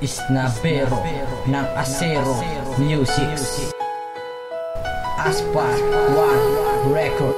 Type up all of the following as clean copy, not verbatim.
Isnabero ng Asero Music, Aspar One Record.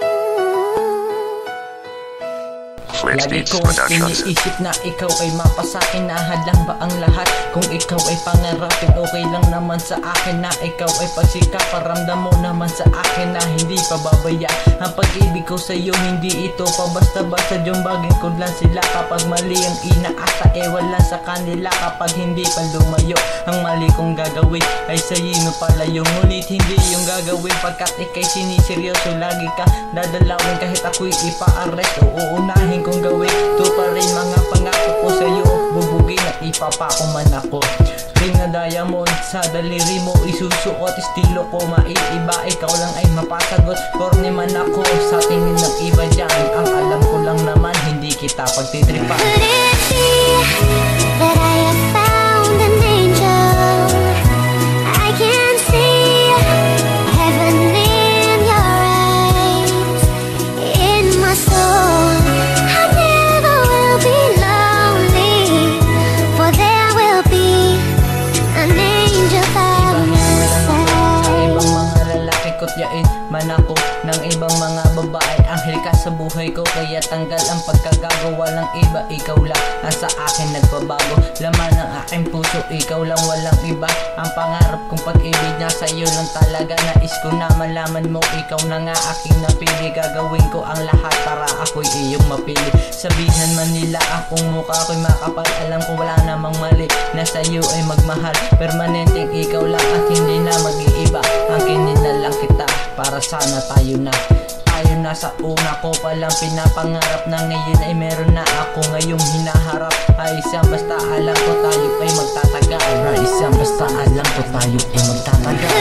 Lagi kong iniisip na ikaw ay mapasakin, na hadlang ba ang lahat? Kung ikaw ay pangarapin, okay lang naman sa akin na ikaw ay pagsikap. Paramdam mo naman sa akin na hindi pababaya ang pag-ibig ko sa'yo. Hindi ito pa basta-basta, jumbagin ko lang sila kapag mali ang inaasa, ewan lang sa kanila kapag hindi pa lumayo. Ang mali kong gagawin ay sa'yo palayo, ngunit hindi yung gagawin pagkat ikay siniseryoso. Lagi ka dadalawin kahit ako'y ipa-arrest o uunahin kong gawin to pa rin mga pangako ko sa'yo. Bubugin at ipapako man ako. Ring na diamond sa daliri mo isusuot, estilo ko maiiba, ikaw lang ay mapasagot. Corny man ako sa tingin ng iba dyan, ang alam ko lang naman hindi kita pagtitripan. Could it be that I have found an angel? I can see heaven in your eyes, in my soul. I never will be lonely, for there will be an angel by my side. Ibang mga lalaki kutyain man ako ng ibang mga babae, anghel ka sa buhay ko, kaya tanggal ang pagkagagawa ng iba. Ikaw lang ang sa akin nagpabago, laman ng aking puso, ikaw lang walang iba. Ang pangarap kong pag-ibig na sa'yo lang talaga, nais ko na malaman mo, ikaw na nga aking napili. Gagawin ko ang lahat para ako'y iyong mapili. Sabihan man nila akong mukha ko'y makapal, alam ko wala namang mali na sa'yo ay magmahal. Permanenteng ikaw lang at hindi na mag-iiba, angkinin na lang kita para sana tayo na sa una ko palang pinapangarap, na ngayon ay meron na ako ngayong hinaharap. Ay isang basta alam ko tayo ay magtatagal, ay isang basta alam ko tayo ay magtatagal.